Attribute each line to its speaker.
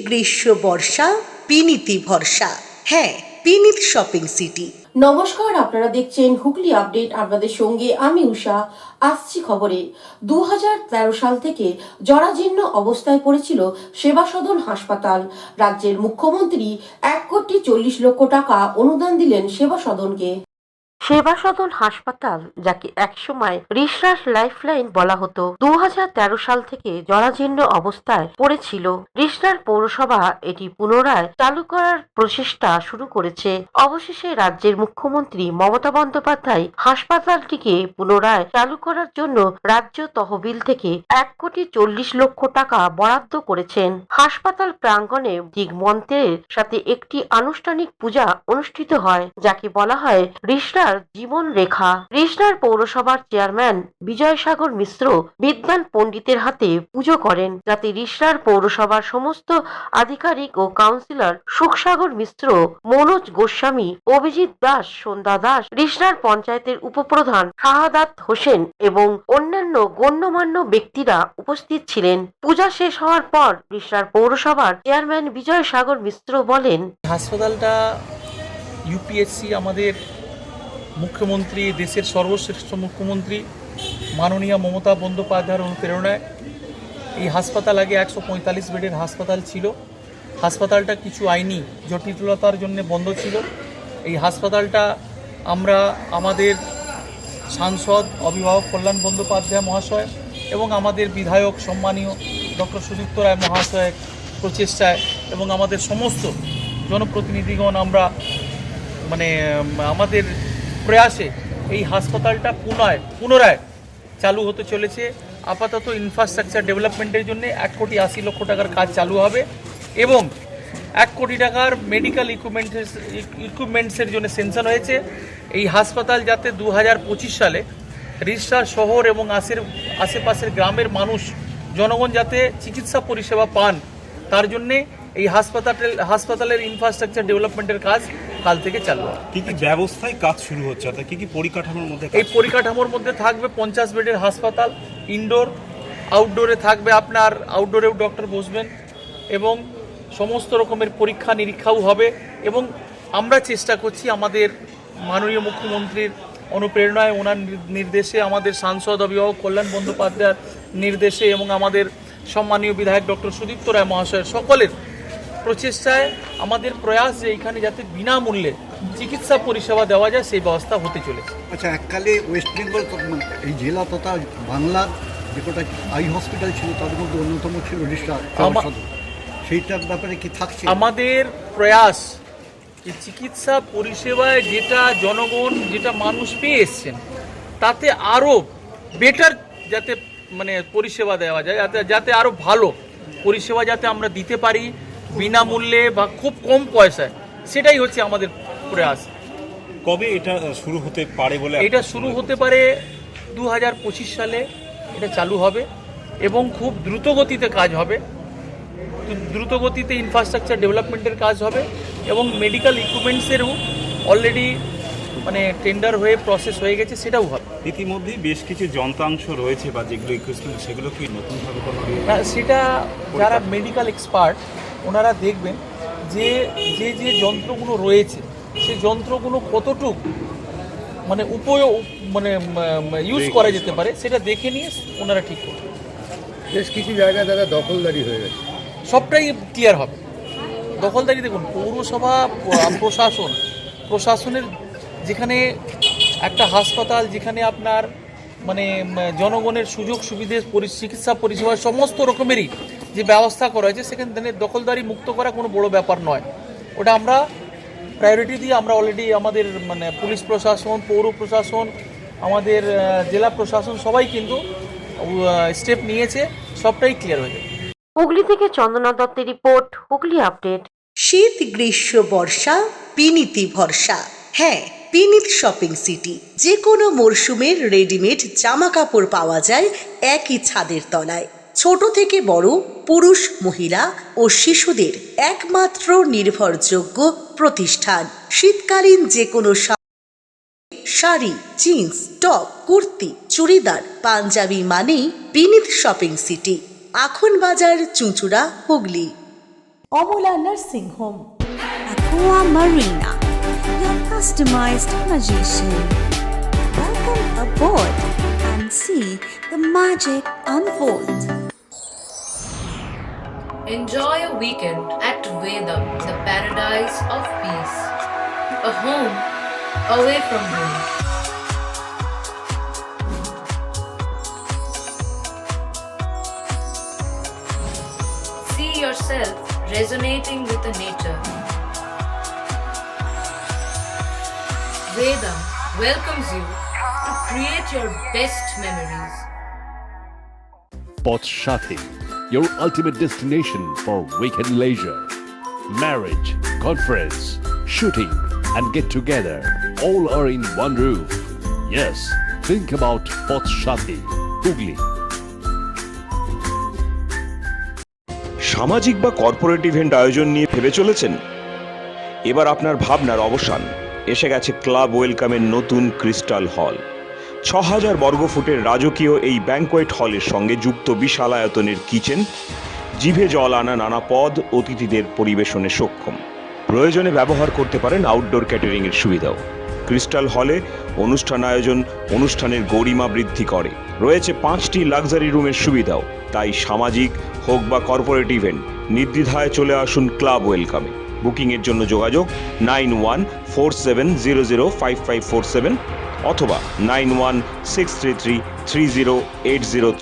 Speaker 1: গ্রীষ্ম বর্ষা বিনীতি ভরসা। হ্যাঁ, বিনীত শপিং সিটি।
Speaker 2: নমস্কার, আপনারা দেখছেন হুগলি আপডেট। আপনাদের সঙ্গে আমি উষা। আসছি খবরে। 2013 সাল থেকে জরাজীর্ণ অবস্থায় পড়েছিল সেবা সদন হাসপাতাল। রাজ্যের মুখ্যমন্ত্রী 1,40,00,000 টাকা অনুদান দিলেন সেবা সদনকে। সেবা সদন হাসপাতাল, যাকে একসময় রিসরাস লাইফলাইন বলা হতো, 2013 সাল থেকে জরাজীর্ণ অবস্থায় পড়েছিল। রিসরাস পৌরসভা এটি পুনরায় চালু করার প্রচেষ্টা শুরু করেছে। অবশেষে রাজ্যের মুখ্যমন্ত্রী মমতা বন্দ্যোপাধ্যায় হাসপাতালটিকে পুনরায় চালু করার জন্য রাজ্য তহবিল থেকে 1,40,00,000 টাকা বরাদ্দ করেছেন। হাসপাতাল প্রাঙ্গণে দিগমন্ত্রের সাথে একটি আনুষ্ঠানিক পূজা অনুষ্ঠিত হয়, যাকে বলা হয় রিসরাস জীবন রেখা। রিসরাস পৌরসভার চেয়ারম্যান বিজয়সাগর মিশ্র বিদ্যান পণ্ডিতের হাতে পুজো করেন, যাতে রিসরাস পৌরসভার সমস্ত আধিকারিক ও কাউন্সিলর সুখসাগর মিশ্র, মনোজ গোস্বামী, অভিজিৎ দাস, সন্ধ্যা দাস, রিসরাস পঞ্চায়েতের উপপ্রধান শাহাদাত হোসেন এবং অন্যান্য গণ্যমান্য ব্যক্তিরা উপস্থিত ছিলেন। পূজা শেষ হওয়ার পর রিসরাস পৌরসভার চেয়ারম্যান বিজয়সাগর মিশ্র বলেন,
Speaker 3: হাসপাতালটা ইউপিএসসি আমাদের মুখ্যমন্ত্রী, দেশের সর্বশ্রেষ্ঠ মুখ্যমন্ত্রী মাননীয় মমতা বন্দ্যোপাধ্যায়ের অনুপ্রেরণায় এই হাসপাতাল আগে 145 বেডের হাসপাতাল ছিল। হাসপাতালটা কিছু আইনি জটিলতার জন্য বন্ধ ছিল। এই হাসপাতালটা আমরা আমাদের সাংসদ অভিভাবক কল্যাণ বন্দ্যোপাধ্যায় মহাশয় এবং আমাদের বিধায়ক সম্মানীয় ডক্টর সুদীপ্ত রায় মহাশয়ের প্রচেষ্টায় এবং আমাদের সমস্ত জনপ্রতিনিধিগণ আমরা আমাদের প্রয়াসে এই হাসপাতালটা পুনরায় চালু হতে চলেছে। আপাতত ইনফ্রাস্ট্রাকচার ডেভেলপমেন্টের জন্য 1,80,00,000 টাকার কাজ চালু হবে এবং 1 কোটি টাকার মেডিকেল ইকুইপমেন্টসের জন্য সেনশন হয়েছে। এই হাসপাতাল যাতে 2025 সালে রিসরাস শহর এবং আশেপাশের গ্রামের মানুষ জনগণ যাতে চিকিৎসা পরিষেবা পান, তার জন্যে এই হাসপাতালের ইনফ্রাস্ট্রাকচার ডেভেলপমেন্টের কাজ কাল থেকে চালু হবে।
Speaker 4: কি কি ব্যবস্থায় কাজ শুরু হচ্ছে, অর্থাৎ কি কি পরিকাঠামোর মধ্যে?
Speaker 3: এই পরিকাঠামোর মধ্যে থাকবে 50 বেডের হাসপাতাল, ইনডোর, আউটডোরে থাকবে আপনার, আউটডোরেও ডক্টর বসবেন এবং সমস্ত রকমের পরীক্ষা নিরীক্ষাও হবে। এবং আমরা চেষ্টা করছি আমাদের মাননীয় মুখ্যমন্ত্রীর অনুপ্রেরণায়, ওনার নির্দেশে, আমাদের সাংসদ অভিভাবক কল্যাণ বন্দ্যোপাধ্যায়ের নির্দেশে এবং আমাদের সম্মানীয় বিধায়ক ডক্টর সুদীপ্ত রায় মহাশয়ের সকলের প্রচেষ্টায় আমাদের প্রয়াস যে এখানে যাতে বিনামূল্যে চিকিৎসা পরিষেবা দেওয়া যায় সেই ব্যবস্থা হতে চলেছে।
Speaker 5: আচ্ছা, এককালে ওয়েস্ট বেঙ্গল এই জেলা তথা বাংলার যে কটা আই হসপিটাল ছিল তার মধ্যে অন্যতম ছিল রিসরাস সদর, সেইটার ব্যাপারে কি থাকছে?
Speaker 3: আমাদের প্রয়াস এই চিকিৎসা পরিষেবায় যেটা জনগণ, যেটা মানুষ পেয়ে এসছেন, তাতে আরও বেটার যাতে পরিষেবা দেওয়া যায়, যাতে আরও ভালো পরিষেবা যাতে আমরা দিতে পারি বিনামূল্যে বা খুব কম পয়সায়, সেটাই হচ্ছে আমাদের প্রয়াস।
Speaker 4: কবে এটা শুরু হতে পারে বলে?
Speaker 3: এটা শুরু হতে পারে 2025 সালে এটা চালু হবে এবং খুব দ্রুতগতিতে কাজ হবে, দ্রুতগতিতে ইনফ্রাস্ট্রাকচার ডেভেলপমেন্টের কাজ হবে এবং মেডিকেল ইকুইপমেন্টসেরও অলরেডি টেন্ডার হয়ে প্রসেস হয়ে গেছে, সেটাও হবে।
Speaker 4: ইতিমধ্যেই বেশ কিছু যন্ত্রাংশ রয়েছে বা যেগুলো ইকুইপমেন্ট, সেগুলো কি নতুনভাবে করা হবে?
Speaker 3: না, সেটা যারা মেডিকেল এক্সপার্ট ওনারা দেখবেন যে যে যে যন্ত্রগুলো রয়েছে সেই যন্ত্রগুলো কতটুকু ইউজ করা যেতে পারে, সেটা দেখে নিয়ে ওনারা ঠিক করবেন।
Speaker 6: বেশ কিছু জায়গায় দাদা দখলদারি হয়ে গেছে,
Speaker 3: সবটাই ক্লিয়ার হবে। দখলদারি দেখুন, পৌরসভা প্রশাসনের যেখানে একটা হাসপাতাল, যেখানে আপনার জনগণের সুযোগ সুবিধে, চিকিৎসা পরিষেবা সমস্ত রকমেরই যে ব্যবস্থা করা হয়েছে, সেখানে দখলদারি মুক্ত করা কোনো বড় ব্যাপার নয়। ওটা আমরা প্রায়োরিটি দিয়ে আমরা অলরেডি আমাদের পুলিশ প্রশাসন, পৌর প্রশাসন, আমাদের জেলা প্রশাসন সবাই কিন্তু স্টেপ নিয়েছে, সবটাই ক্লিয়ার হয়ে যাবে।
Speaker 2: হুগলি থেকে চন্দনা দত্তের রিপোর্ট, হুগলি আপডেট।
Speaker 1: শীত গ্রীষ্ম বর্ষা বিনীতি ভরসা। হ্যাঁ, বিনীত শপিং সিটি। যে কোনো মরশুমের রেডিমেড জামা কাপড় পাওয়া যায় একই ছাদের তলায়। ছোট থেকে বড়, পুরুষ, মহিলা ও শিশুদের একমাত্র নির্ভরযোগ্য প্রতিষ্ঠান। শীতকালীন যে কোনো শাড়ি, জিন্স, টপ, কুর্তি, চুড়িদার, পাঞ্জাবি মানেই বিনীত শপিং সিটি। আখন বাজার, চুঁচুড়া, Hooghly. Amala nursing home,
Speaker 7: Aqua Marina, your customized magician. Welcome aboard and see the magic unfold.
Speaker 8: Enjoy a weekend at Vedam, the paradise of peace. A home away from home. See yourself resonating with the nature. Vedam welcomes you to create your best memories.
Speaker 9: Potshati, your ultimate destination for weekend leisure. Marriage, conference, shooting, and get together all are in one roof. Yes, think about Potshati, Hooghly.
Speaker 10: সামাজিক বা corporate event আয়োজন নিয়ে ভেবে চলেছেন? এবার আপনার ভাবনার অবসান। এসে গেছে ক্লাব ওয়েলকামের নতুন ক্রিস্টাল হল। ৬,০০০ বর্গফুটের রাজকীয় এই ব্যাংকোয়েট হলের সঙ্গে যুক্ত বিশাল আয়তনের কিচেন, জিভে জল আনা নানা পদ অতিথিদের পরিবেশনে সক্ষম। প্রয়োজনে ব্যবহার করতে পারেন আউটডোর ক্যাটারিংয়ের সুবিধাও। ক্রিস্টাল হলে অনুষ্ঠান আয়োজন অনুষ্ঠানের গরিমা বৃদ্ধি করে। রয়েছে ৫টি লাক্সারি রুমের সুবিধাও। তাই সামাজিক হোক বা কর্পোরেট ইভেন্ট নির্দ্বিধায় চলে আসুন ক্লাব ওয়েলকামে। বুকিংয়ের জন্য যোগাযোগ 9147005547 অথবা 9163333080